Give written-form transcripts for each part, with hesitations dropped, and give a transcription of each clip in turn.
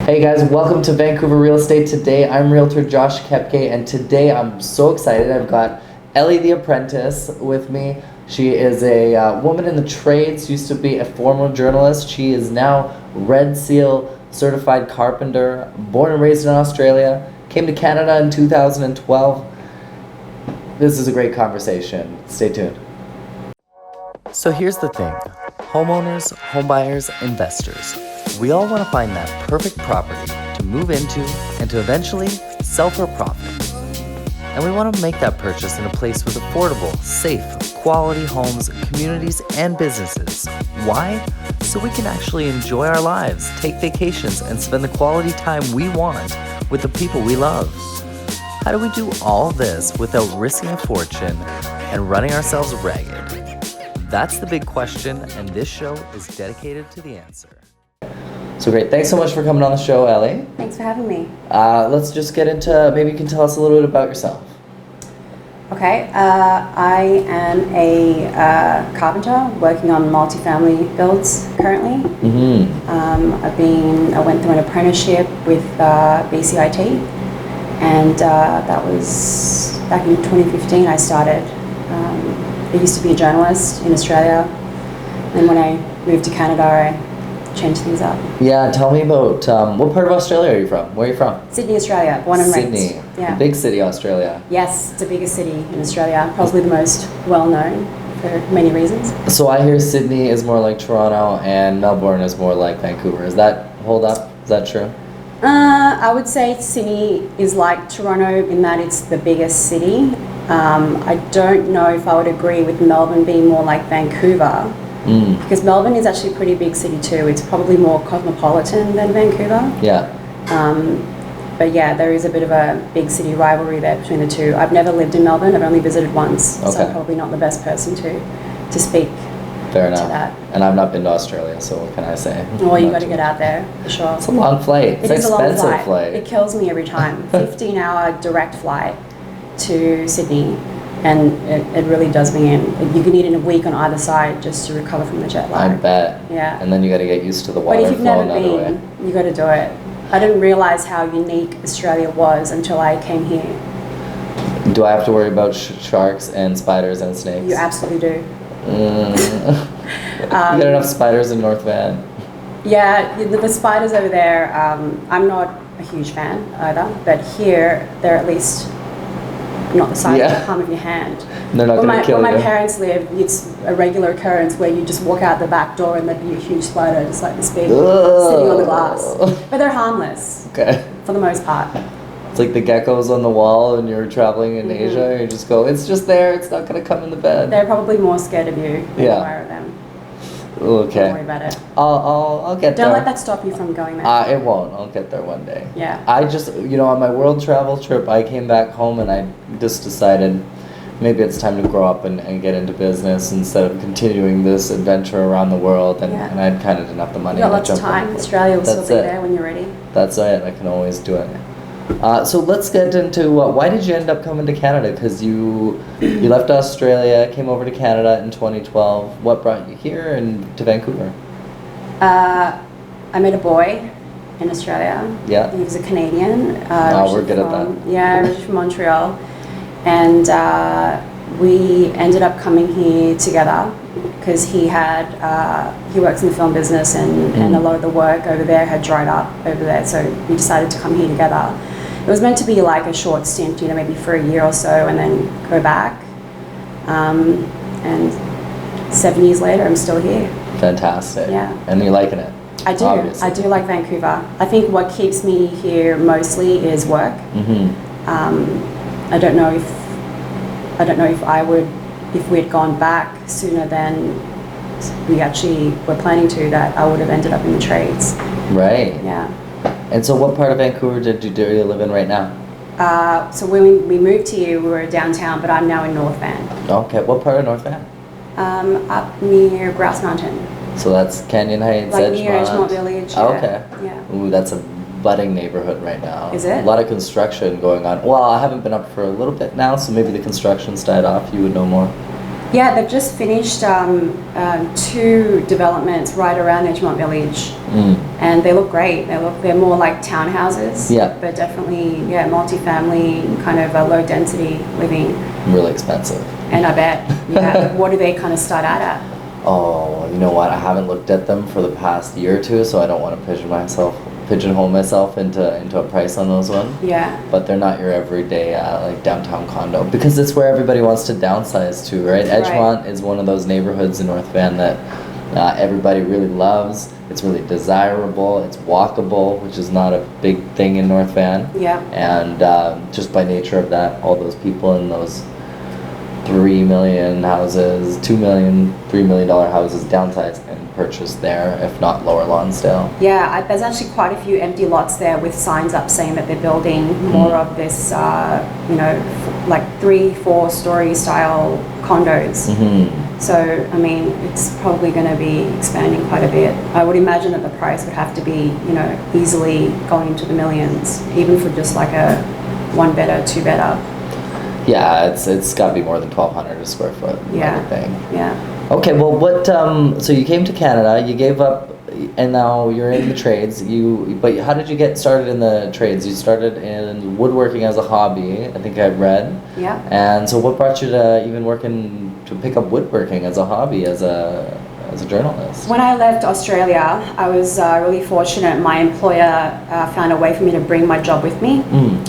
Hey guys, welcome to Vancouver Real Estate. Today I'm Realtor Josh Kepke, and today I'm so excited. I've got Elly the apprentice with me. She is a woman in the trades, used to be a former journalist. She is now Red Seal certified carpenter, born and raised in Australia, came to Canada in 2012. This is a great conversation. Stay tuned. So here's the thing. Homeowners, homebuyers, investors. We all want to find that perfect property to move into and to eventually sell for a profit. And we want to make that purchase in a place with affordable, safe, quality homes, communities, and businesses. Why? So we can actually enjoy our lives, take vacations, and spend the quality time we want with the people we love. How do we do all this without risking a fortune and running ourselves ragged? That's the big question, and this show is dedicated to the answer. So great. Thanks so much for coming on the show, Elly. Thanks for having me. Let's just get into, maybe you can tell us a little bit about yourself. Okay, I am a carpenter working on multifamily builds currently. I went through an apprenticeship with BCIT, and that was back in 2015 I started. I used to be a journalist in Australia, and when I moved to Canada I changed things up. Yeah, tell me about, what part of Australia are you from? Where are you from? Sydney, Australia, born and raised. Sydney, Yeah. Big city, Australia. Yes, it's the biggest city in Australia, probably the most well-known for many reasons. So I hear Sydney is more like Toronto and Melbourne is more like Vancouver. Is that hold up? Is that true? I would say Sydney is like Toronto in that it's the biggest city. I don't know if I would agree with Melbourne being more like Vancouver, because Melbourne is actually a pretty big city too. It's probably more cosmopolitan than Vancouver. Yeah. But yeah, there is a bit of a big city rivalry there between the two. I've never lived in Melbourne. I've only visited once, so I'm probably not the best person to speak. Fair enough. To that. And I've not been to Australia, so what can I say? Well, you got to get out there for sure. It's a long flight. It's It is a long flight. It kills me every time. 15-hour direct flight to Sydney, and it really does me in. You can eat in a week on either side just to recover from the jet lag. I bet. Yeah. And then you got to get used to the water But if you've flow never another way. been, you got to do it. I didn't realize how unique Australia was until I came here. Do I have to worry about sharks and spiders and snakes? You absolutely do. You got enough spiders in North Van? Yeah, the spiders over there, I'm not a huge fan either, but here they're at least not the size of the palm of your hand. They're not going to kill you. Where my parents live, it's a regular occurrence where you just walk out the back door and there'd be a huge spider just like this big sitting on the glass. But they're harmless for the most part. It's like the geckos on the wall when you're traveling in Asia. You just go, it's just there. It's not going to come in the bed. They're probably more scared of you than you are of them. Okay. Don't worry about it. I'll get there. Don't let that stop you from going there. It won't. I'll get there one day. Yeah. I just, on my world travel trip, I came back home and I just decided maybe it's time to grow up and get into business instead of continuing this adventure around the world. And I kind of didn't have the money. You got lots of time. Australia will still be there when you're ready. That's it. I can always do it. So let's get into why did you end up coming to Canada? Because you left Australia, came over to Canada in 2012. What brought you here and to Vancouver? I met a boy in Australia. Yeah. He was a Canadian. We're good at that. Yeah, originally from Montreal. And we ended up coming here together because he works in the film business and a lot of the work over there had dried up over there. So we decided to come here together. It was meant to be like a short stint, maybe for a year or so and then go back. And 7 years later, I'm still here. Fantastic. Yeah. And you're liking it? I do. Obviously. I do like Vancouver. I think what keeps me here mostly is work. I don't know if I would, if we had gone back sooner than we actually were planning to, that I would have ended up in the trades. Right. Yeah. And so what part of Vancouver do you live in right now? So when we moved here, we were downtown, but I'm now in North Van. Okay. What part of North Van? Up near Grouse Mountain. So that's Canyon Heights, like Edgemont. Near Edgemont Village. Oh, okay. Yeah. Ooh, that's a budding neighborhood right now. Is it? A lot of construction going on. Well, I haven't been up for a little bit now, so maybe the construction's died off. You would know more. Yeah, they've just finished 2 developments right around Edgemont Village, and they look great. They're more like townhouses, but definitely multifamily, kind of a low density living. Really expensive. And I bet, what do they kind of start out at? Oh, you know what? I haven't looked at them for the past year or two, so I don't want to pigeonhole myself into a price on those ones. Yeah. But they're not your everyday like downtown condo, because it's where everybody wants to downsize to, right? Edgemont is one of those neighborhoods in North Van that everybody really loves. It's really desirable. It's walkable, which is not a big thing in North Van. Yeah. And just by nature of that, all those people in those 3 million houses, 2 million, $3 million houses downsize and purchase there, if not Lower Lonsdale. Yeah, there's actually quite a few empty lots there with signs up saying that they're building more of this, like 3-4 story style condos. So, I mean, it's probably going to be expanding quite a bit. I would imagine that the price would have to be, easily going into the millions, even for just like a 1-bedder, 2-bedder. Yeah, it's got to be more than 1,200 a square foot. Yeah. Thing. Yeah. Okay, well, what? So you came to Canada, you gave up, and now you're in the trades. But how did you get started in the trades? You started in woodworking as a hobby, I think I read. Yeah. And so, what brought you to even to pick up woodworking as a hobby, as a journalist? When I left Australia, I was really fortunate. My employer found a way for me to bring my job with me.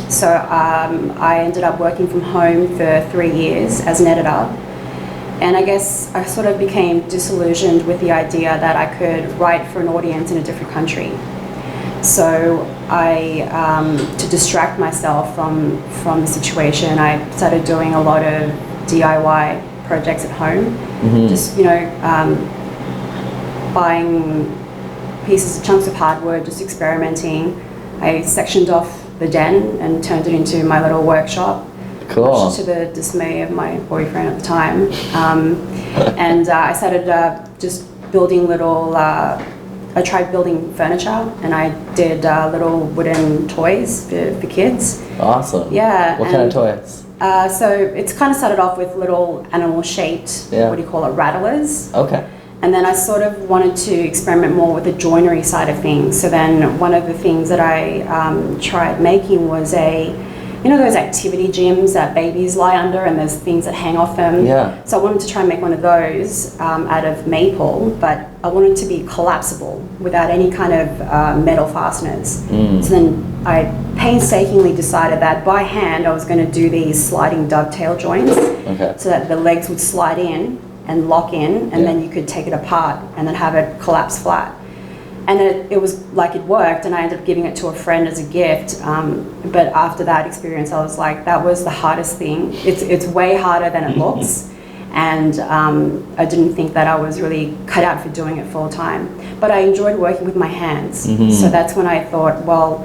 So I ended up working from home for 3 years as an editor. And I guess I sort of became disillusioned with the idea that I could write for an audience in a different country. So to distract myself from the situation, I started doing a lot of DIY projects at home. Just, buying chunks of hardwood, just experimenting. I sectioned off the den and turned it into my little workshop. Cool. Much to the dismay of my boyfriend at the time. And I started just building little, I tried building furniture, and I did little wooden toys for kids. Awesome. Yeah. What kind of toys? So it's kind of started off with little animal-shaped, rattlers. Okay. And then I sort of wanted to experiment more with the joinery side of things. So then one of the things that I tried making was those activity gyms that babies lie under and there's things that hang off them. Yeah. So I wanted to try and make one of those out of maple, but I wanted to be collapsible without any kind of metal fasteners. So then I painstakingly decided that by hand I was going to do these sliding dovetail joints so that the legs would slide in and lock in, and then you could take it apart and then have it collapse flat. And it was like it worked, and I ended up giving it to a friend as a gift. But after that experience, I was like, that was the hardest thing. It's way harder than it looks. And I didn't think that I was really cut out for doing it full time. But I enjoyed working with my hands. So that's when I thought, well,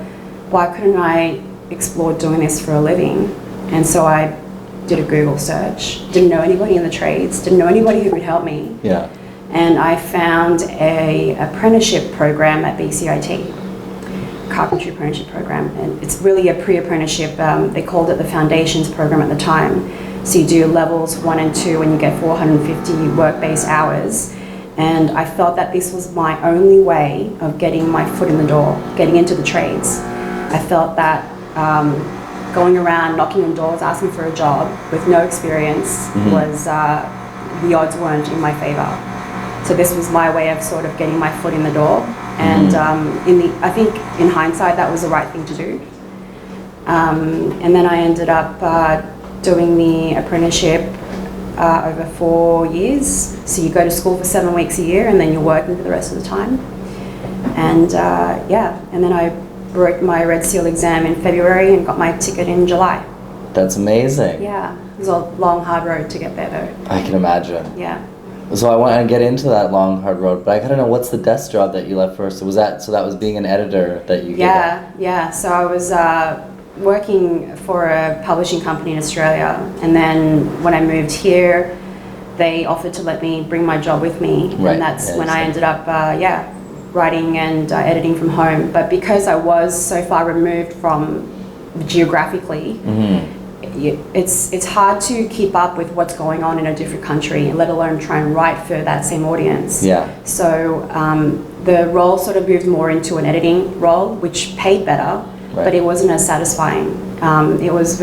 why couldn't I explore doing this for a living? And so I did a Google search. Didn't know anybody in the trades. Didn't know anybody who could help me. Yeah. And I found a apprenticeship program at BCIT, Carpentry Apprenticeship Program, and it's really a pre-apprenticeship. They called it the Foundations program at the time. So you do levels 1 and 2, and you get 450 work-based hours. And I felt that this was my only way of getting my foot in the door, getting into the trades. I felt that going around knocking on doors, asking for a job with no experience was the odds weren't in my favor. So this was my way of sort of getting my foot in the door, and I think in hindsight that was the right thing to do. And then I ended up doing the apprenticeship over 4 years. So you go to school for 7 weeks a year, and then you're working for the rest of the time. And and then I wrote my Red Seal exam in February and got my ticket in July. That's amazing. Yeah, it was a long, hard road to get there though. I can imagine. Yeah. So I want to get into that long, hard road, but I gotta know, what's the desk job that you left first? That was being an editor that you gave up? Yeah. So I was working for a publishing company in Australia, and then when I moved here, they offered to let me bring my job with me, and that's when I ended up writing and editing from home. But because I was so far removed from geographically, it's hard to keep up with what's going on in a different country, let alone try and write for that same audience. Yeah. So the role sort of moved more into an editing role, which paid better, Right. but it wasn't as satisfying. It was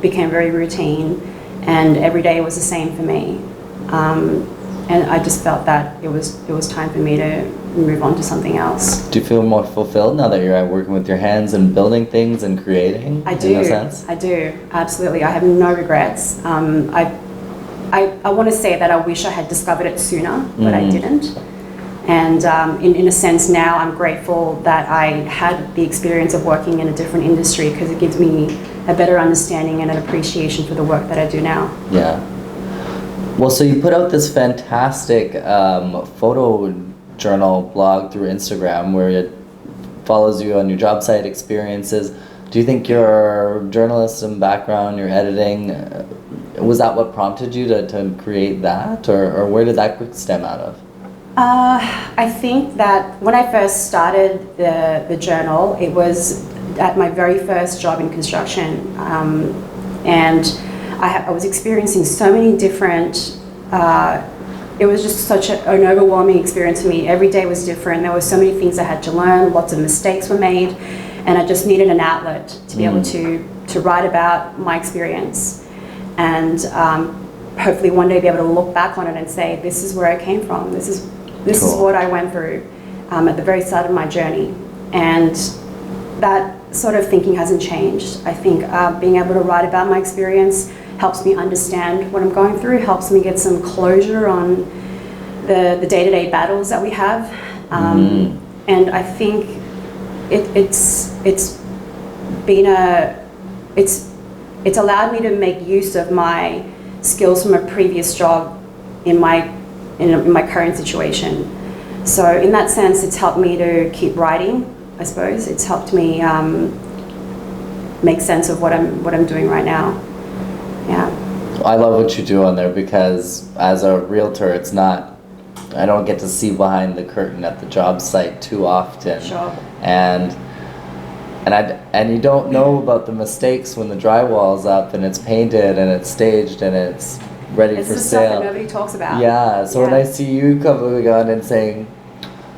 became very routine, and every day was the same for me. And I just felt that it was time for me to move on to something else. Do you feel more fulfilled now that you're working with your hands and building things and creating? I do. In a sense? I do, absolutely. I have no regrets. I want to say that I wish I had discovered it sooner, but I didn't. And in a sense now I'm grateful that I had the experience of working in a different industry, because it gives me a better understanding and an appreciation for the work that I do now. Yeah. Well, so you put out this fantastic photo journal blog through Instagram where it follows you on your job site experiences. Do you think your journalism background, your editing, was that what prompted you to create that, or where did that stem out of? I think that when I first started the journal, it was at my very first job in construction, and I was experiencing so many different, it was just such an overwhelming experience for me. Every day was different. There were so many things I had to learn, lots of mistakes were made, and I just needed an outlet to be able to write about my experience, and hopefully one day be able to look back on it and say, this is where I came from, this is what I went through at the very start of my journey. And that sort of thinking hasn't changed. I think being able to write about my experience helps me understand what I'm going through, helps me get some closure on the day-to-day battles that we have. And I think it's allowed me to make use of my skills from a previous job in my current situation. So in that sense, it's helped me to keep writing, I suppose. It's helped me make sense of what I'm doing right now. Yeah. I love what you do on there, because as a realtor, it's not, I don't get to see behind the curtain at the job site too often. Sure. And you don't know about the mistakes when the drywall's up and it's painted and it's staged and it's ready It's for the sale. stuff that nobody talks about. Yeah, so when I see you coming on and saying,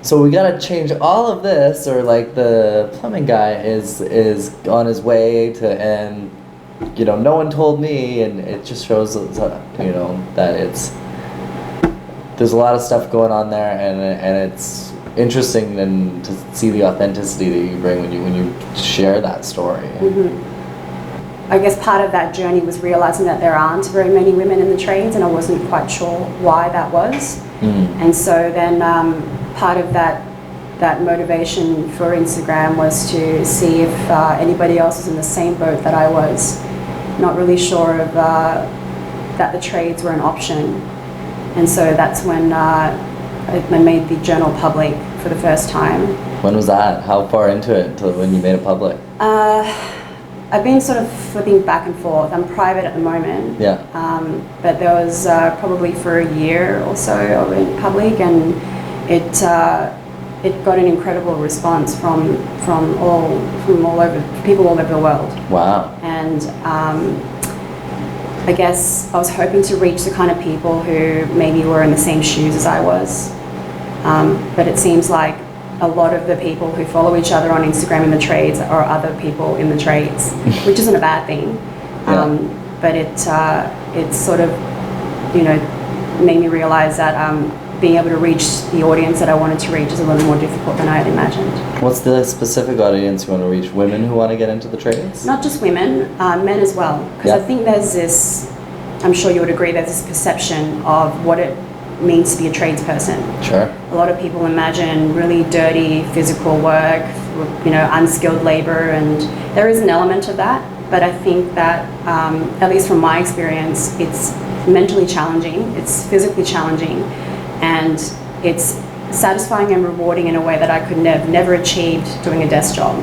so we gotta change all of this, or like the plumbing guy is on his way to, and you know, no one told me, and it just shows, you know, that there's a lot of stuff going on there, and it's interesting and to see the authenticity that you bring when you share that story. I guess part of that journey was realizing that there aren't very many women in the trades, and I wasn't quite sure why that was. And so then part of that motivation for Instagram was to see if anybody else was in the same boat that I was, not really sure of that the trades were an option. And so that's when I made the journal public for the first time. When was that? How far into it until when you made it public? I've been sort of flipping back and forth. I'm private at the moment. Yeah. But there was probably for a year or so I went public, and it got an incredible response from all over, people all over the world. Wow. And I guess I was hoping to reach the kind of people who maybe were in the same shoes as I was. But it seems like a lot of the people who follow each other on Instagram in the trades are other people in the trades, which isn't a bad thing. But it sort of, you know, made me realize that being able to reach the audience that I wanted to reach is a little more difficult than I had imagined. What's the specific audience you want to reach? Women who want to get into the trades? Not just women, men as well. Because I think there's this, I'm sure you would agree, there's this perception of what it means to be a tradesperson. Sure. A lot of people imagine really dirty physical work, you know, unskilled labor, and there is an element of that. But I think that, at least from my experience, it's mentally challenging, it's physically challenging, and it's satisfying and rewarding in a way that I could never achieved doing a desk job.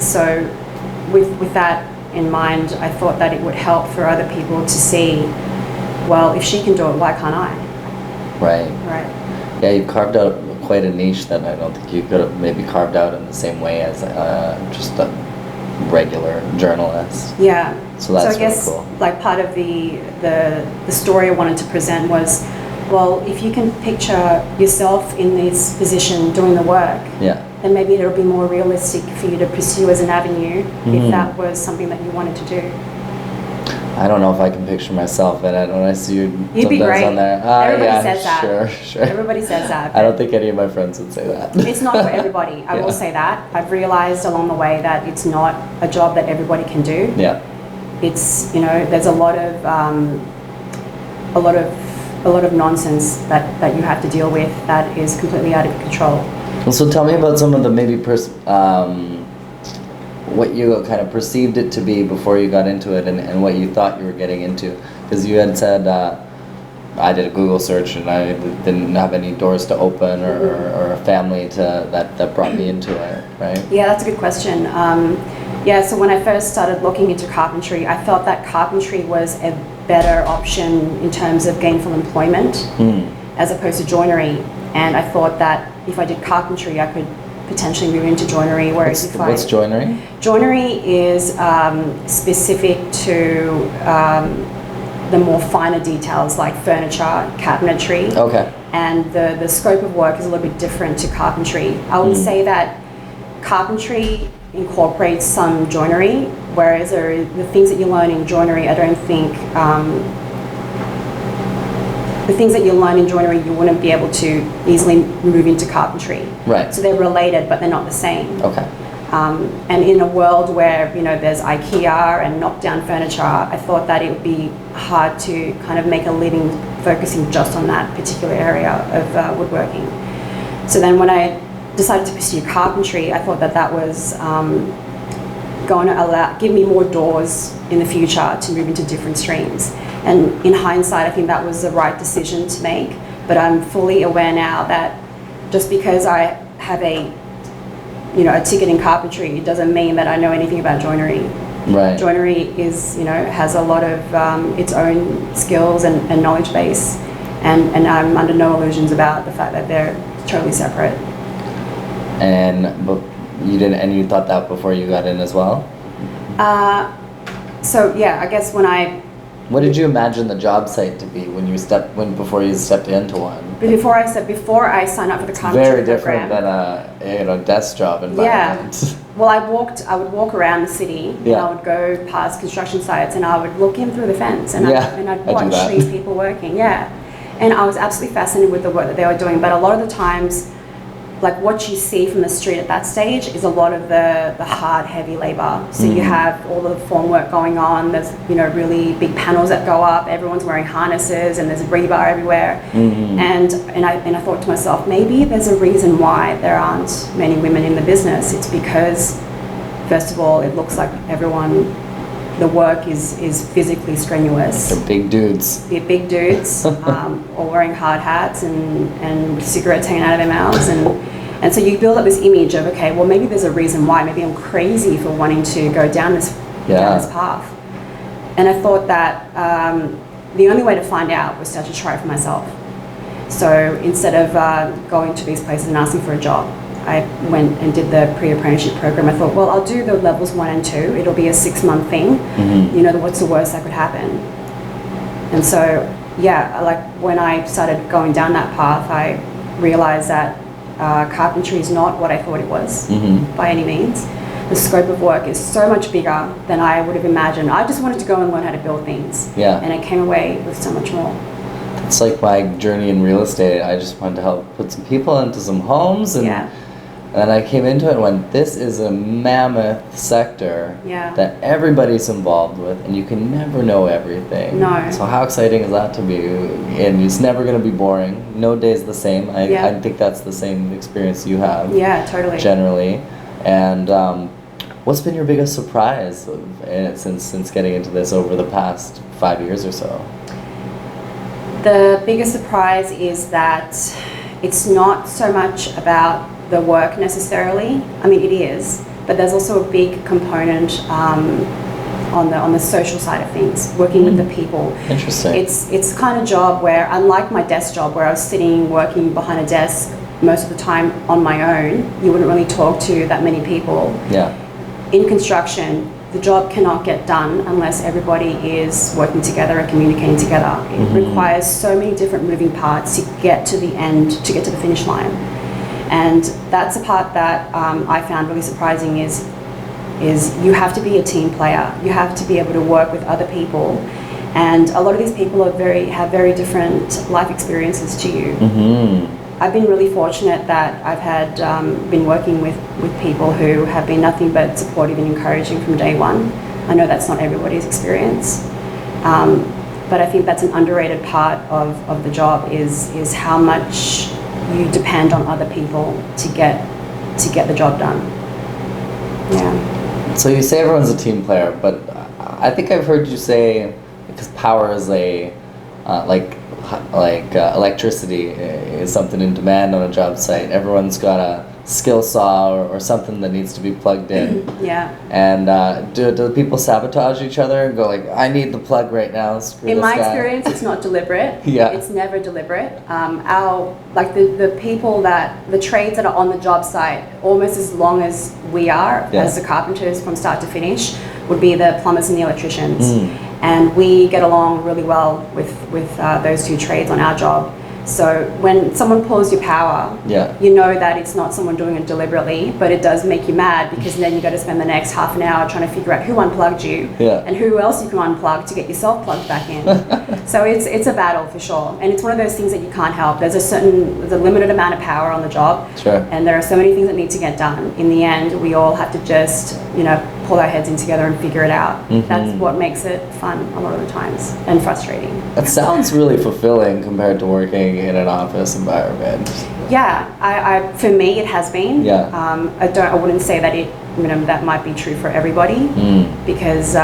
So with that in mind, I thought that it would help for other people to see, well, if she can do it, why can't I? Right. Right. Yeah, you've carved out quite a niche that I don't think you could have maybe carved out in the same way as just regular journalist. Yeah. So that's I guess really cool. like part of the story I wanted to present was, well, if you can picture yourself in this position doing the work, Yeah. then maybe it'll be more realistic for you to pursue as an avenue if that was something that you wanted to do. I don't know if I can picture myself in it when I see you You'd be sometimes great. on there. Everybody says that. Sure. Everybody says that. I don't think any of my friends would say that. It's not for everybody. I will say that. I've realized along the way that it's not a job that everybody can do. Yeah. It's, there's a lot of nonsense that you have to deal with that is completely out of control. Well, so tell me about some of the maybe what you kind of perceived it to be before you got into it, and what you thought you were getting into, because you had said I did a Google search and I didn't have any doors to open or a family that brought me into it, right? Yeah, that's a good question. So when I first started looking into carpentry, I felt that carpentry was a better option in terms of gainful employment as opposed to joinery. And I thought that if I did carpentry, I could potentially move into joinery. Whereas What's joinery? Joinery is specific to the more finer details like furniture, cabinetry. Okay. And the scope of work is a little bit different to carpentry. I would say that carpentry incorporates some joinery, whereas the things that you learn in joinery, I don't think, the things that you learn in joinery, you wouldn't be able to easily move into carpentry. Right. So they're related, but they're not the same. Okay. And in a world where, there's IKEA and knockdown furniture, I thought that it would be hard to kind of make a living focusing just on that particular area of woodworking. So then when I decided to pursue carpentry, I thought that was going to give me more doors in the future to move into different streams. And in hindsight, I think that was the right decision to make. But I'm fully aware now that just because I have a ticket in carpentry, it doesn't mean that I know anything about joinery. Right. Joinery is, has a lot of its own skills and knowledge base, and I'm under no illusions about the fact that they're totally separate. But you didn't, and you thought that before you got in as well? So yeah, I guess what did you imagine the job site to be before you stepped into one? Before I signed up for the carpentry Very different program, than a desk job environment. Yeah. Well, I would walk around the city, and I would go past construction sites, and I would look in through the fence, and I'd watch these people working. Yeah, and I was absolutely fascinated with the work that they were doing. But a lot of the times, like what you see from the street at that stage is a lot of the hard, heavy labor. So you have all the formwork going on. There's really big panels that go up. Everyone's wearing harnesses, and there's rebar everywhere. And I thought to myself, maybe there's a reason why there aren't many women in the business. It's because, first of all, it looks like the work is physically strenuous. They're big dudes. They're big dudes, all wearing hard hats and cigarettes hanging out of their mouths, and so you build up this image of, okay, well maybe there's a reason why. Maybe I'm crazy for wanting to go down this path. And I thought that the only way to find out was to actually try it for myself. So instead of going to these places and asking for a job, I went and did the pre-apprenticeship program. I thought, well, I'll do the levels 1 and 2. It'll be a 6-month thing. What's the worst that could happen? And so, like when I started going down that path, I realized that carpentry is not what I thought it was by any means. The scope of work is so much bigger than I would have imagined. I just wanted to go and learn how to build things. Yeah. And I came away with so much more. It's like my journey in real estate. I just wanted to help put some people into some homes, and I came into it and went, this is a mammoth sector that everybody's involved with, and you can never know everything. No. So how exciting is that to be? And it's never going to be boring. No day's the same. I think that's the same experience you have. Yeah, totally. Generally. And what's been your biggest surprise since getting into this over the past 5 years or so? The biggest surprise is that it's not so much about the work necessarily. I mean, it is, but there's also a big component on the social side of things, working with the people. Interesting. It's the kind of job where, unlike my desk job where I was sitting working behind a desk most of the time on my own, you wouldn't really talk to that many people. Yeah. in construction, the job cannot get done unless everybody is working together and communicating together. It requires so many different moving parts to get to the end, to get to the finish line. And that's the part that I found really surprising is you have to be a team player. You have to be able to work with other people. And a lot of these people have very different life experiences to you. I've been really fortunate that I've had been working with people who have been nothing but supportive and encouraging from day one. I know that's not everybody's experience, but I think that's an underrated part of the job is how much you depend on other people to get the job done. Yeah. So you say everyone's a team player, but I think I've heard you say, because power is a electricity is something in demand on a job site. Everyone's got a skill saw or something that needs to be plugged in. Yeah. And do people sabotage each other and go like, I need the plug right now, screw In this my guy. experience, it's not deliberate. Yeah. It's never deliberate. The people the trades that are on the job site, almost as long as we are, as the carpenters from start to finish, would be the plumbers and the electricians. And we get along really well with those two trades on our job. So when someone pulls your power, you know that it's not someone doing it deliberately, but it does make you mad because then you got to spend the next half an hour trying to figure out who unplugged you and who else you can unplug to get yourself plugged back in. So it's a battle for sure, and it's one of those things that you can't help. There's a limited amount of power on the job, and there are so many things that need to get done. In the end, we all have to just pull our heads in together and figure it out. That's what makes it fun a lot of the times, and frustrating. It sounds really fulfilling compared to working in an office environment. Yeah, for me it has been. I wouldn't say that that might be true for everybody, because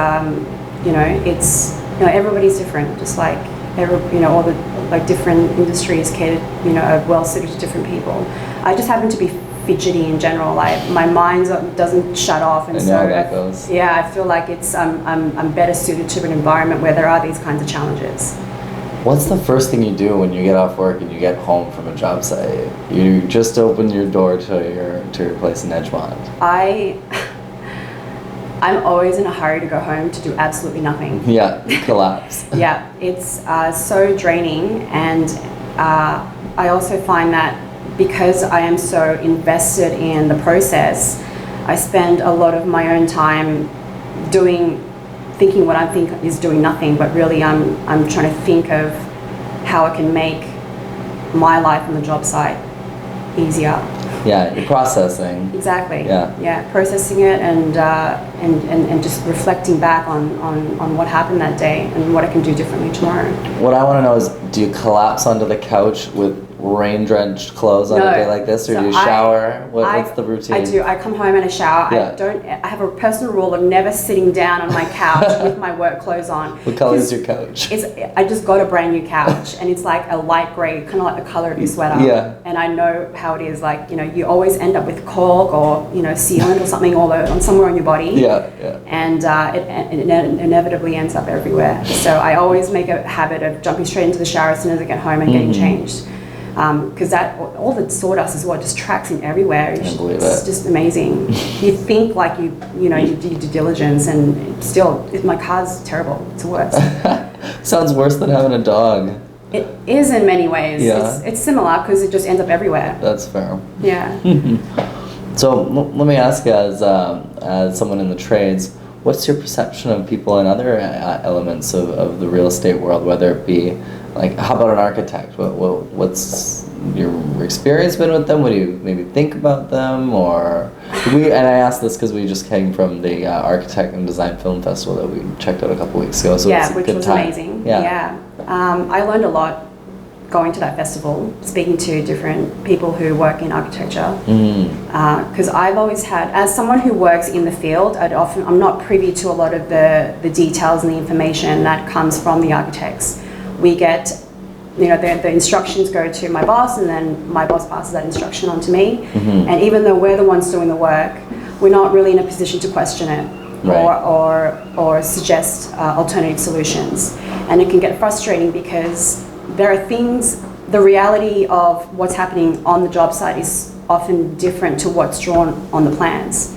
it's everybody's different. Just like all the different industries catered are well suited to different people. I just happen to be fidgety in general. My mind doesn't shut off, and I so know how that goes. I feel like I'm better suited to an environment where there are these kinds of challenges. What's the first thing you do when you get off work and you get home from a job site? You just open your door to your place in Edgemont. I'm always in a hurry to go home to do absolutely nothing. Collapse. It's so draining, and I also find that because I am so invested in the process, I spend a lot of my own time thinking what I think is doing nothing, but really I'm trying to think of how I can make my life on the job site easier. You're processing. Exactly. Processing it and just reflecting back on what happened that day and what I can do differently tomorrow. What I want to know is, do you collapse onto the couch with rain-drenched clothes on a day like this, or do you shower? What's the routine? I do. I come home and I shower. I have a personal rule of never sitting down on my couch with my work clothes on. What color is your couch? I just got a brand new couch, and it's like a light grey, kind of like the color of your sweater. And I know how it is. Like you always end up with caulk or sealant or something somewhere on your body. And it inevitably ends up everywhere. So I always make a habit of jumping straight into the shower as soon as I get home and getting changed. Because all the sawdust is what just tracks in everywhere. It's just amazing. You think like you do due diligence, and still my car's terrible. It's the worst. Sounds worse than having a dog. It is in many ways. It's similar because it just ends up everywhere. That's fair. So let me ask you, as someone in the trades, what's your perception of people in other elements of the real estate world, whether it be like, how about an architect? What's your experience been with them? What do you maybe think about them? And I asked this because we just came from the Architect and Design Film Festival that we checked out a couple weeks ago. So it's a which good was time. Amazing. I learned a lot going to that festival, speaking to different people who work in architecture. Because I've always had, as someone who works in the field, I'm not privy to a lot of the details and the information that comes from the architects. We get, the instructions go to my boss, and then my boss passes that instruction on to me. And even though we're the ones doing the work, we're not really in a position to question it or suggest alternative solutions. And it can get frustrating because there are things, the reality of what's happening on the job site is often different to what's drawn on the plans.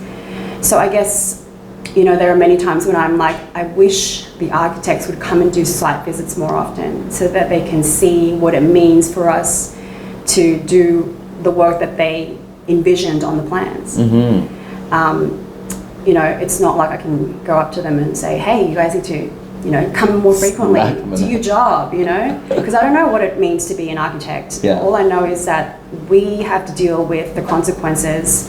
So I guess, there are many times when I'm like, I wish the architects would come and do site visits more often so that they can see what it means for us to do the work that they envisioned on the plans. It's not like I can go up to them and say, hey, you guys need to, come more frequently, do your job, because I don't know what it means to be an architect. Yeah. All I know is that we have to deal with the consequences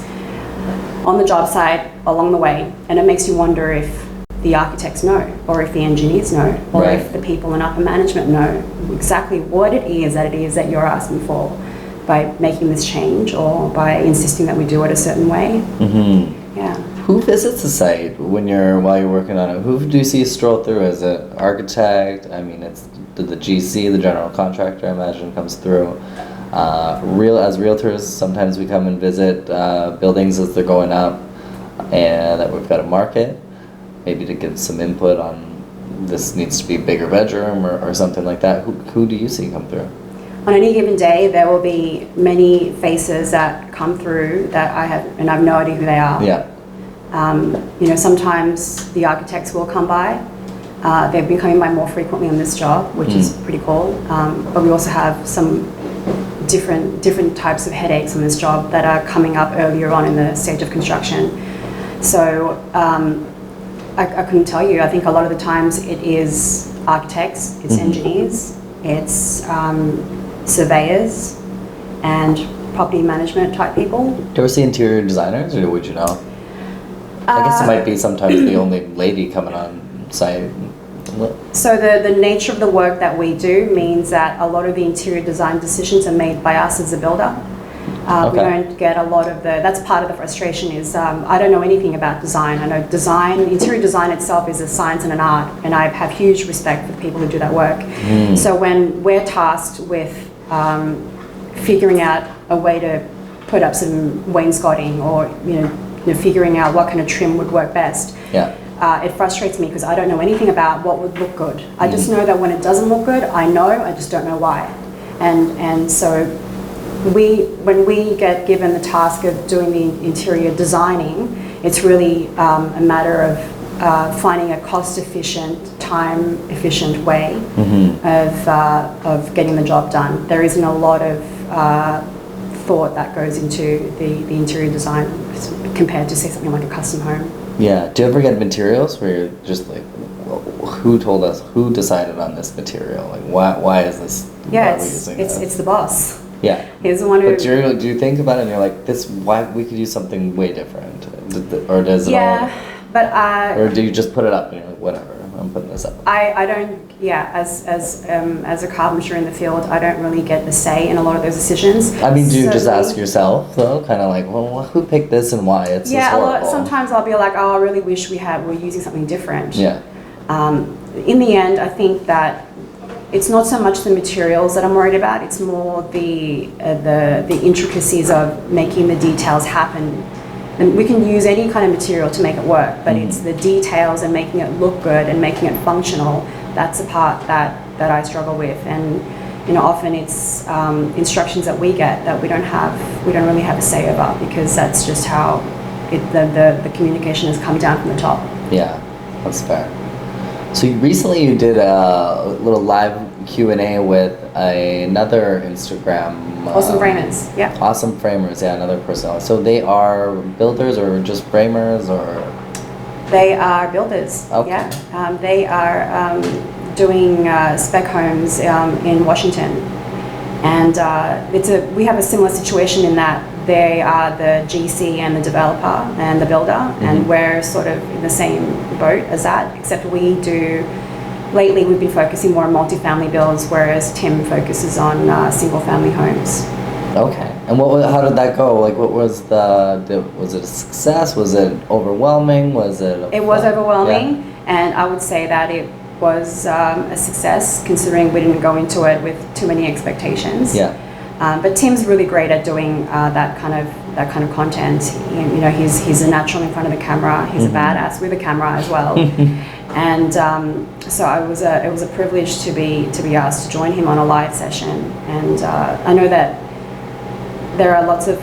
on the job site along the way, and it makes you wonder if the architects know, or if the engineers know, or Right. if the people in upper management know exactly what it is that you're asking for by making this change or by insisting that we do it a certain way. Yeah. Who visits the site while you're working on it? Who do you see stroll through? Is it architect? I mean, it's the GC, the general contractor, I imagine, comes through. As realtors, sometimes we come and visit buildings as they're going up, and that we've got a market, maybe to give some input on this needs to be a bigger bedroom or something like that. Who do you see come through? On any given day, there will be many faces that come through that I have no idea who they are. Yeah. Sometimes the architects will come by. They've been coming by more frequently on this job, which is pretty cool. But we also have some different types of headaches on this job that are coming up earlier on in the stage of construction. So I couldn't tell you. I think a lot of the times it is architects, it's engineers, it's surveyors, and property management type people. Do you ever see interior designers, or would you know? I guess it might be sometimes the only lady coming on site. So the nature of the work that we do means that a lot of the interior design decisions are made by us as a builder. We don't get a lot of that's part of the frustration is I don't know anything about design. I know interior design itself is a science and an art, and I have huge respect for the people who do that work. So when we're tasked with figuring out a way to put up some wainscoting or figuring out what kind of trim would work best, it frustrates me because I don't know anything about what would look good. I just know that when it doesn't look good, I just don't know why. And so when we get given the task of doing the interior designing, it's really a matter of finding a cost-efficient, time-efficient way of getting the job done. There isn't a lot of thought that goes into the interior design compared to, say, something like a custom home. Yeah. Do you ever get materials where you're just like, who told us? Who decided on this material? Like, why is this? Yeah, it's the boss. Yeah. He's the one who. But do you think about it and you're like, why we could use something way different, or does it all? Yeah, but or do you just put it up and you're like, whatever, I'm putting this up? I don't. Yeah, as a carpenter in the field, I don't really get the say in a lot of those decisions. I mean, do you just ask yourself though, kind of like, well, who picked this and why? It's yeah. Sometimes I'll be like, oh, I really wish we're using something different. Yeah. In the end, I think that it's not so much the materials that I'm worried about. It's more the intricacies of making the details happen. And we can use any kind of material to make it work, but it's the details and making it look good and making it functional. That's the part that I struggle with. And often it's instructions that we get that we don't really have a say about, because that's just how the communication has come down from the top. Yeah, that's fair. So recently you did a little live Q&A with another Instagram. Awesome Framers, yeah. Awesome Framers, yeah, another person. So they are builders or just framers, or? They are builders, okay. Yeah. They are doing spec homes in Washington. And we have a similar situation in that they are the GC and the developer and the builder, and we're sort of in the same boat as that, except lately we've been focusing more on multifamily builds, whereas Tim focuses on single family homes. Okay. And how did that go? Like, what was was it a success? Was it overwhelming? It was overwhelming, and I would say that it was a success, considering we didn't go into it with too many expectations. Yeah. But Tim's really great at doing that kind of content. He's a natural in front of the camera. He's a badass with a camera as well. And so it was a privilege to be asked to join him on a live session. And I know that there are lots of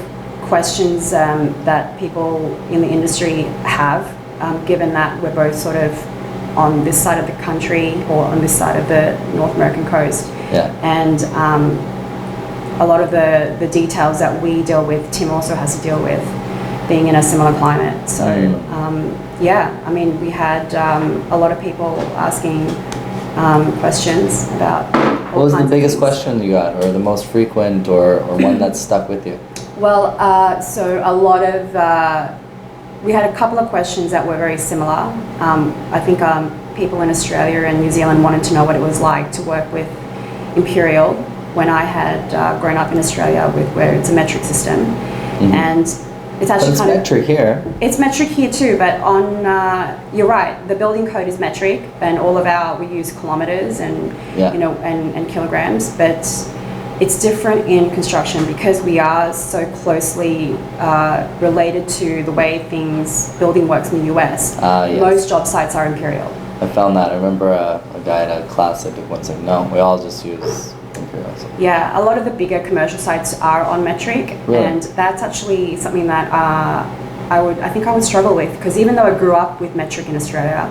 questions that people in the industry have, given that we're both sort of on this side of the country or on this side of the North American coast. Yeah. And a lot of the details that we deal with, Tim also has to deal with, being in a similar climate. So yeah, I mean, we had a lot of people asking questions about what was the biggest question you got, or the most frequent, or one that stuck with you? Well, so a lot of we had a couple of questions that were very similar. I think people in Australia and New Zealand wanted to know what it was like to work with Imperial when I had grown up in Australia with where it's a metric system. And it's actually but it's metric here. It's metric here too, but on you're right. The building code is metric, and all of we use kilometers and and kilograms. But it's different in construction because we are so closely related to the way building works in the US. Yes. Most job sites are Imperial. I found that. I remember a guy in a class I took once like, no, we all just use Imperial. So. Yeah, a lot of the bigger commercial sites are on metric, really? And that's actually something that I think I would struggle with, because even though I grew up with metric in Australia,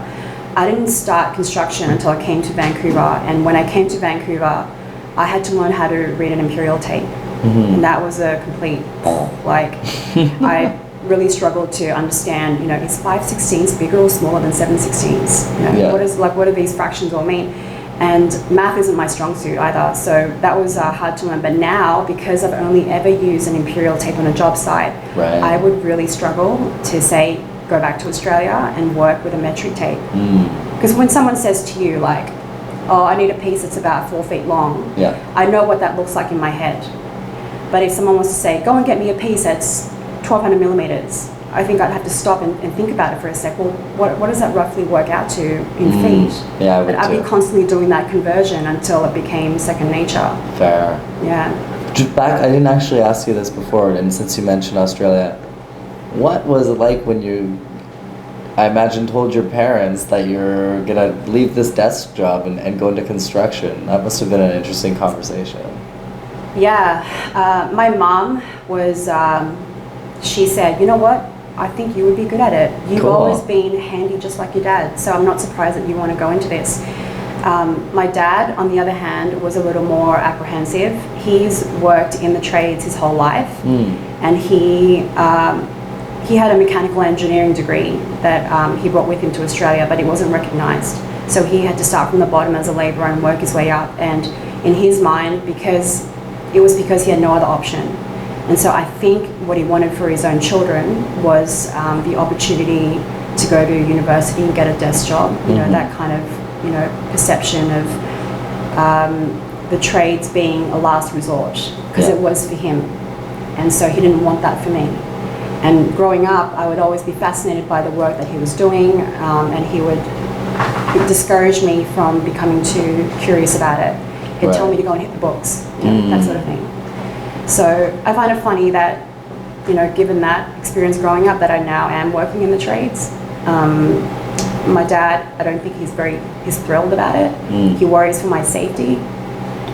I didn't start construction until I came to Vancouver. And when I came to Vancouver, I had to learn how to read an Imperial tape, and that was a complete I really struggled to understand. Is 5/16 bigger or smaller than 7/16? What do these fractions all mean? And math isn't my strong suit either, so that was hard to learn. But now, because I've only ever used an Imperial tape on a job site, I would really struggle to say go back to Australia and work with a metric tape. Because when someone says to you like, oh, I need a piece that's about 4 feet long, I know what that looks like in my head. But if someone was to say, go and get me a piece that's 1200 millimeters, I think I'd have to stop and think about it for a sec. Well, what does that roughly work out to in feet? Yeah, I would I'd be constantly doing that conversion until it became second nature. Fair. Yeah. Just back, I didn't actually ask you this before, and since you mentioned Australia, what was it like when you, I imagine, told your parents that you're gonna leave this desk job and go into construction? That must have been an interesting conversation. Yeah, my mom was, she said, you know what? I think you would be good at it. You've always been handy just like your dad, so I'm not surprised that you want to go into this. My dad, on the other hand, was a little more apprehensive. He's worked in the trades his whole life, and he had a mechanical engineering degree that he brought with him to Australia, but it wasn't recognised. So he had to start from the bottom as a labourer and work his way up. And in his mind, because he had no other option. And so I think what he wanted for his own children was the opportunity to go to university and get a desk job. That kind of perception of the trades being a last resort, because it was for him. And so he didn't want that for me. And growing up, I would always be fascinated by the work that he was doing, and he would discourage me from becoming too curious about it. He'd tell me to go and hit the books, that sort of thing. So I find it funny that, given that experience growing up, that I now am working in the trades. My dad, I don't think he's thrilled about it. He worries for my safety.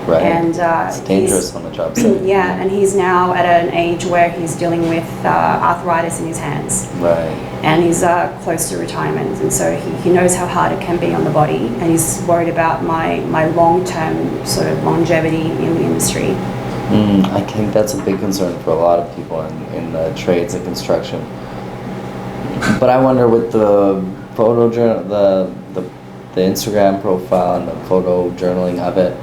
Right. And it's dangerous on the job site. Yeah, and he's now at an age where he's dealing with arthritis in his hands. Right. And he's close to retirement, and so he knows how hard it can be on the body, and he's worried about my long-term sort of longevity in the industry. I think that's a big concern for a lot of people in the trades and construction. But I wonder, with the photo the Instagram profile and the photo journaling of it,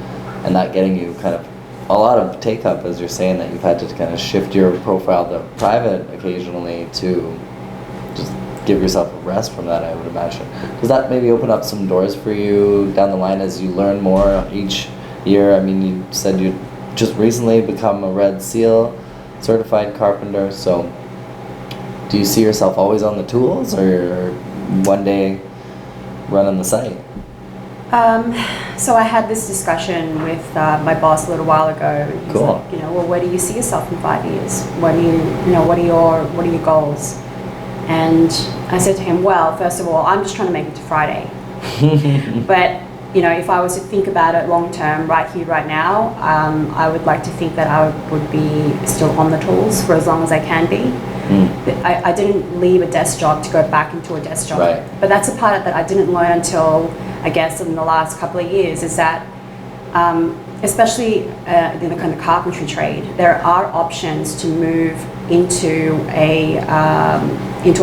and that getting you kind of a lot of take up, as you're saying, that you've had to kind of shift your profile to private occasionally to just give yourself a rest from that, I would imagine. Does that maybe open up some doors for you down the line as you learn more each year? I mean, you said you just recently become a Red Seal certified carpenter, so do you see yourself always on the tools, or one day running the site? So I had this discussion with my boss a little while ago. He's like, well, where do you see yourself in 5 years? What are your goals? And I said to him, well, first of all, I'm just trying to make it to Friday. But you know, if I was to think about it long term, right here, right now, I would like to think that I would be still on the tools for as long as I can be. I didn't leave a desk job to go back into a desk job. Right. But that's a part that I didn't learn until, I guess, in the last couple of years, is that especially in the kind of carpentry trade, there are options to move into a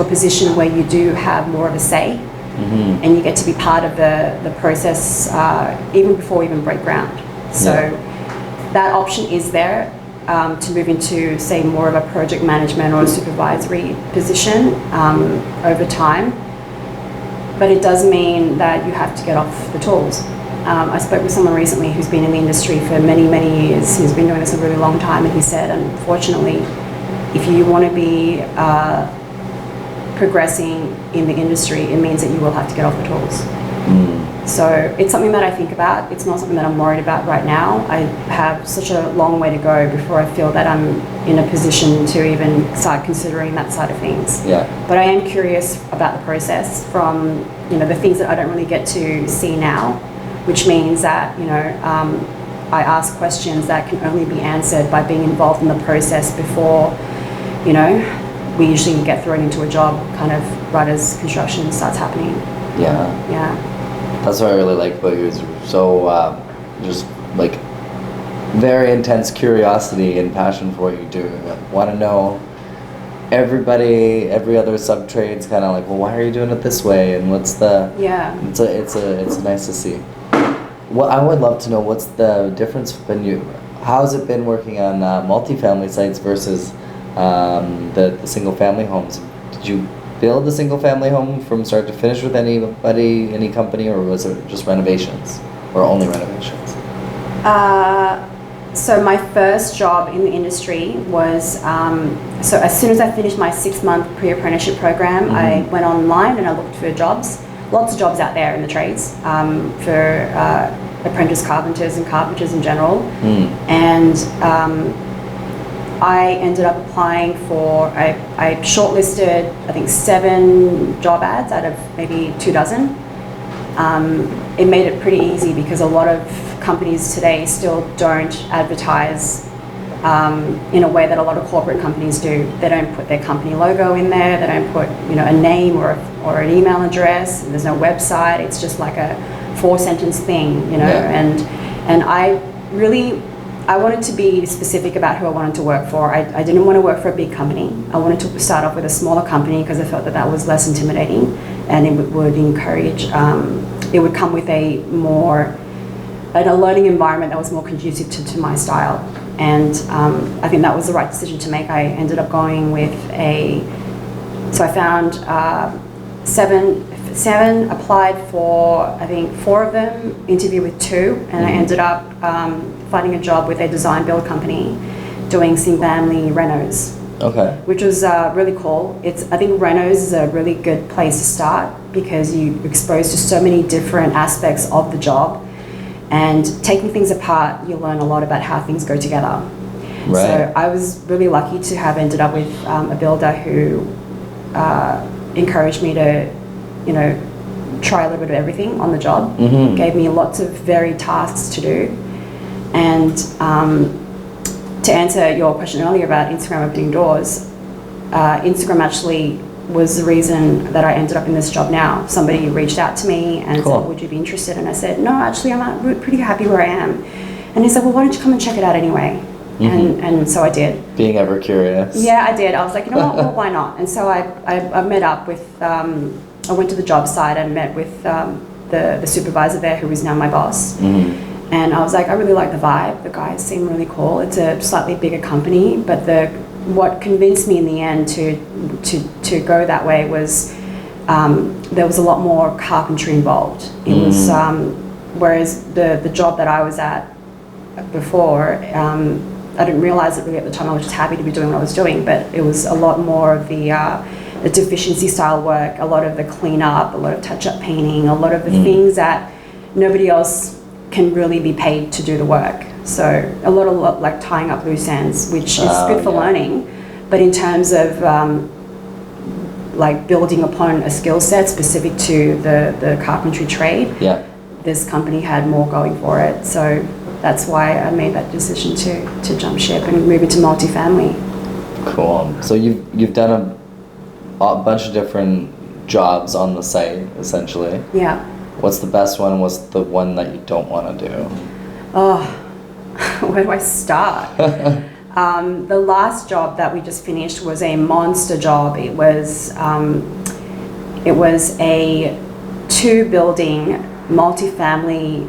position where you do have more of a say. And you get to be part of the process even before we even break ground. So that option is there to move into, say, more of a project management or a supervisory position over time. But it does mean that you have to get off the tools. I spoke with someone recently who's been in the industry for many, many years. He's been doing this a really long time, and he said, unfortunately, if you want to be progressing in the industry, it means that you will have to get off the tools. So it's something that I think about. It's not something that I'm worried about right now. I have such a long way to go before I feel that I'm in a position to even start considering that side of things. But I am curious about the process from, you know, the things that I don't really get to see now, which means that, you know, I ask questions that can only be answered by being involved in the process before, you know, we usually get thrown into a job kind of right as construction starts happening. Yeah. That's what I really like about you, is so just like very intense curiosity and passion for what you do. I want to know every other sub-trade's kind of like, well, why are you doing it this way, and what's the it's nice to see. Well, I would love to know what's the difference been how's it been working on multifamily sites versus the single family homes? Did you build the single family home from start to finish with any company, or was it just renovations, or only renovations? So my first job in the industry was, so as soon as I finished my 6-month pre-apprenticeship program, I went online and I looked for jobs. Lots of jobs out there in the trades for apprentice carpenters and carpenters in general. And I ended up applying for, I shortlisted, I think, 7 job ads out of maybe 24. It made it pretty easy because a lot of companies today still don't advertise in a way that a lot of corporate companies do. They don't put their company logo in there. They don't put, you know, a name or an email address. There's no website. It's just like a 4-sentence thing, you know. And I wanted to be specific about who I wanted to work for. I didn't want to work for a big company. I wanted to start off with a smaller company because I felt that was less intimidating, and it would encourage. It would come with a learning environment that was more conducive to my style. And I think that was the right decision to make. I ended up going with so I found 7, applied for, I think, 4 of them, interviewed with 2, and I ended up finding a job with a design build company doing single family renos. Okay. Which was really cool. I think renos is a really good place to start because you're exposed to so many different aspects of the job. And taking things apart, you learn a lot about how things go together. Right. So I was really lucky to have ended up with a builder who encouraged me to, you know, try a little bit of everything on the job. Gave me lots of varied tasks to do. And to answer your question earlier about Instagram opening doors, Instagram actually was the reason that I ended up in this job now. Somebody reached out to me and said, would you be interested? And I said, no, actually, I'm pretty happy where I am. And he said, well, why don't you come and check it out anyway? And so I did. Being ever curious. Yeah, I did. I was like, you know what, well, why not? And so I met up with, I went to the job site and met with the supervisor there, who is now my boss. And I was like, I really like the vibe. The guys seem really cool. It's a slightly bigger company, but what convinced me in the end to go that way was there was a lot more carpentry involved. It was whereas the job that I was at before, I didn't realize it really at the time. I was just happy to be doing what I was doing, but it was a lot more of the deficiency style work, a lot of the cleanup, a lot of touch-up painting, a lot of the things that nobody else can really be paid to do the work. So a lot of like tying up loose ends, which is good for learning, but in terms of like building upon a skill set specific to the carpentry trade, this company had more going for it. So that's why I made that decision to jump ship and move into multifamily. Cool. So you've done a bunch of different jobs on the site, essentially. Yeah. What's the best one and what's the one that you don't want to do? Oh, where do I start? The last job that we just finished was a monster job. It was a 2-building multifamily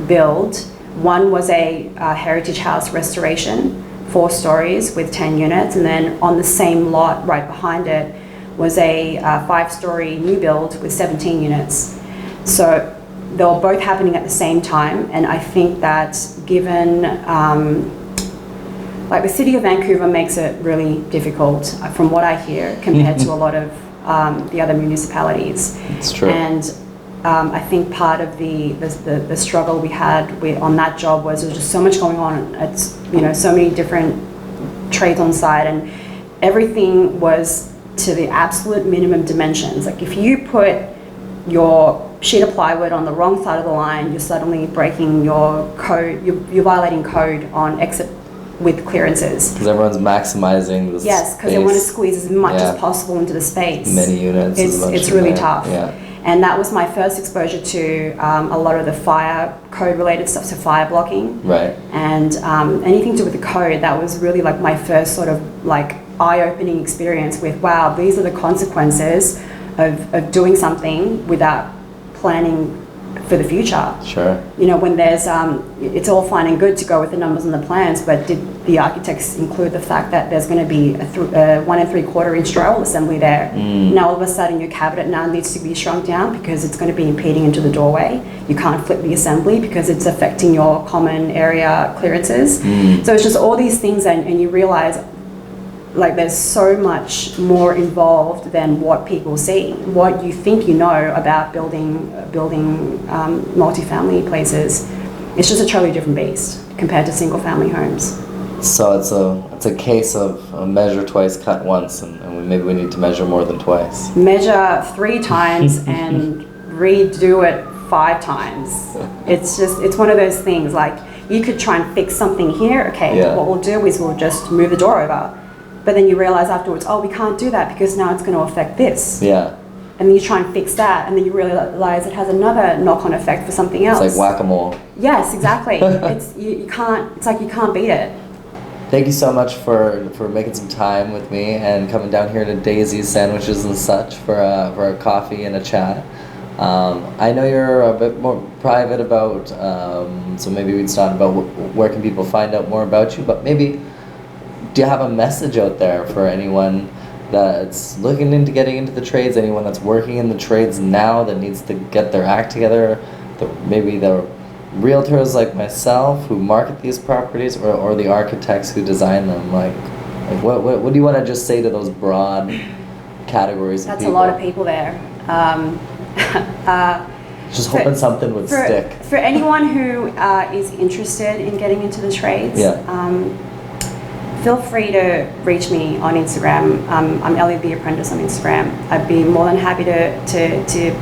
build. One was a heritage house restoration, 4 stories with 10 units, and then on the same lot right behind it was a 5-story new build with 17 units. So they were both happening at the same time, and I think that given like the city of Vancouver makes it really difficult, from what I hear, compared to a lot of the other municipalities. It's true. And I think part of the struggle we had on that job was there was just so much going on. It's, you know, so many different trades on site, and everything was to the absolute minimum dimensions. Like if you put your sheet of plywood on the wrong side of the line, you're suddenly breaking your code. You're violating code on exit with clearances. Because everyone's maximizing the space. Yes, because they want to squeeze as much as possible into the space. Many units. It's really tough. Yeah. And that was my first exposure to a lot of the fire code related stuff, so fire blocking. Right. And anything to do with the code, that was really like my first sort of like eye-opening experience with, wow, these are the consequences of doing something without planning for the future. Sure. You know, when there's, it's all fine and good to go with the numbers on the plans, but did the architects include the fact that there's going to be a 1 3/4 inch drywall assembly there? Now all of a sudden your cabinet now needs to be shrunk down because it's going to be impeding into the doorway. You can't flip the assembly because it's affecting your common area clearances. So it's just all these things, and you realize like there's so much more involved than what people see. What you think you know about building multifamily places, it's just a totally different beast compared to single family homes. So it's a case of measure twice, cut once, and maybe we need to measure more than twice. Measure 3 times and redo it 5 times. It's one of those things, like you could try and fix something here. Okay, what we'll do is we'll just move the door over. But then you realize afterwards, oh, we can't do that because now it's going to affect this. Yeah. And then you try and fix that, and then you realize it has another knock-on effect for something else. It's like whack-a-mole. Yes, exactly. You can't. It's like you can't beat it. Thank you so much for making some time with me and coming down here to Daisy's Sandwiches and such for a coffee and a chat. I know you're a bit more private about, so maybe we'd start about where can people find out more about you, but maybe do you have a message out there for anyone that's looking into getting into the trades, anyone that's working in the trades now that needs to get their act together, maybe the realtors like myself who market these properties, or the architects who design them? Like what do you want to just say to those broad categories of people? That's a lot of people there. Just hoping something would stick. For anyone who is interested in getting into the trades, feel free to reach me on Instagram. I'm Elly the Apprentice on Instagram. I'd be more than happy to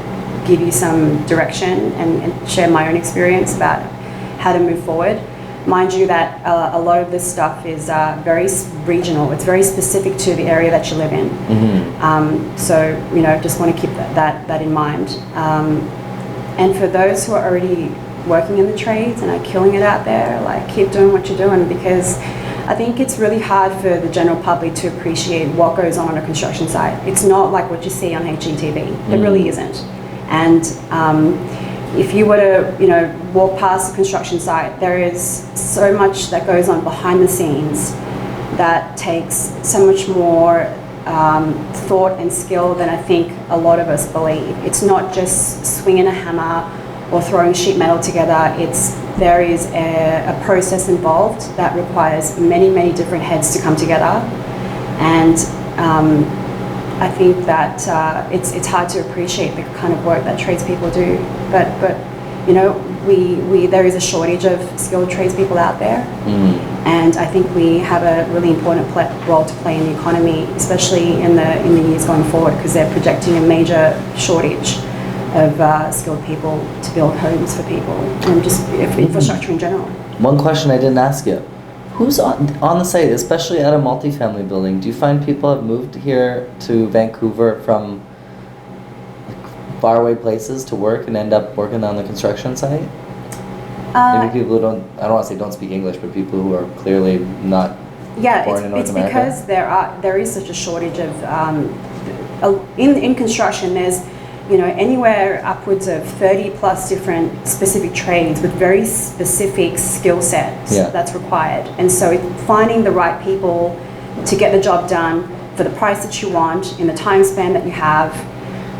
give you some direction and share my own experience about how to move forward. Mind you that a lot of this stuff is very regional. It's very specific to the area that you live in. So, you know, just want to keep that in mind. And for those who are already working in the trades and are killing it out there, like, keep doing what you're doing, because I think it's really hard for the general public to appreciate what goes on a construction site. It's not like what you see on HGTV. It really isn't. And if you were to, you know, walk past a construction site, there is so much that goes on behind the scenes that takes so much more thought and skill than I think a lot of us believe. It's not just swinging a hammer or throwing sheet metal together. There is a process involved that requires many, many different heads to come together. And I think that it's hard to appreciate the kind of work that tradespeople do. But you know, there is a shortage of skilled tradespeople out there. And I think we have a really important role to play in the economy, especially in the years going forward, because they're projecting a major shortage skilled people to build homes for people and just infrastructure in general. One question I didn't ask you. Who's on the site, especially at a multifamily building? Do you find people have moved here to Vancouver from faraway places to work and end up working on the construction site? Maybe people who I don't want to say don't speak English, but people who are clearly not born in North America? Because there is such a shortage of, in construction, there's anywhere upwards of 30 plus different specific trades with very specific skill sets that's required. And so finding the right people to get the job done for the price that you want, in the time span that you have,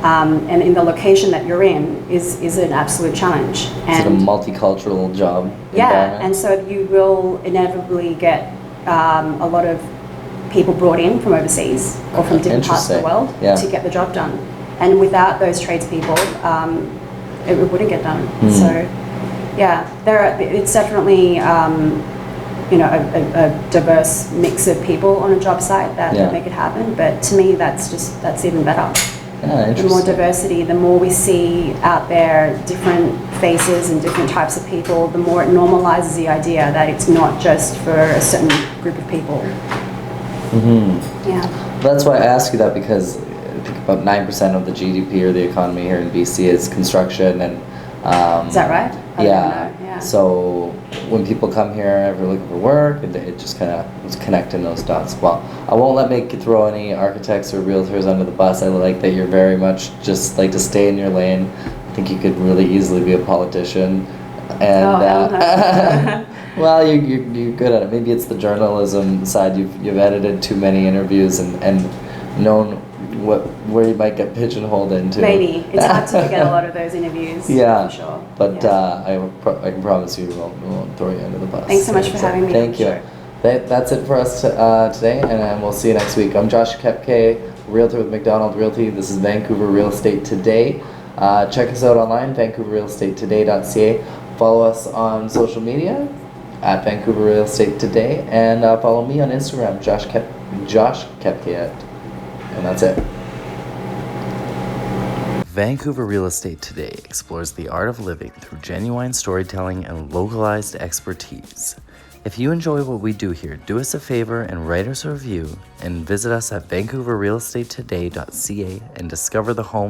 and in the location that you're in is an absolute challenge. And it's a multicultural job. Yeah, and so you will inevitably get a lot of people brought in from overseas or from different parts of the world to get the job done. And without those tradespeople, it wouldn't get done. So, yeah, it's definitely a diverse mix of people on a job site that make it happen. But to me, that's even better. The more diversity, the more we see out there different faces and different types of people, the more it normalizes the idea that it's not just for a certain group of people. Yeah. That's why I ask you that, because about 9% of the GDP or the economy here in BC is construction, and is that right? I don't know. Yeah. So when people come here, if they're looking for work, it just kind of was connecting those dots. Well, I won't make you throw any architects or realtors under the bus. I like that you're very much just like to stay in your lane. I think you could really easily be a politician, and well, you're good at it. Maybe it's the journalism side. You've edited too many interviews and known where you might get pigeonholed into. Maybe. It's hard to get a lot of those interviews. Yeah. For sure. But I can promise you we won't throw you under the bus. Thanks so much for having me. Thank you. That's it for us today, and we'll see you next week. I'm Josh Kepke, realtor with McDonald Realty. This is Vancouver Real Estate Today. Check us out online, vancouverrealestatetoday.ca. Follow us on social media at Vancouver Real Estate Today, and follow me on Instagram, Josh Kepke. And that's it. Vancouver Real Estate Today explores the art of living through genuine storytelling and localized expertise. If you enjoy what we do here, do us a favor and write us a review, and visit us at vancouverrealestatetoday.ca and discover the home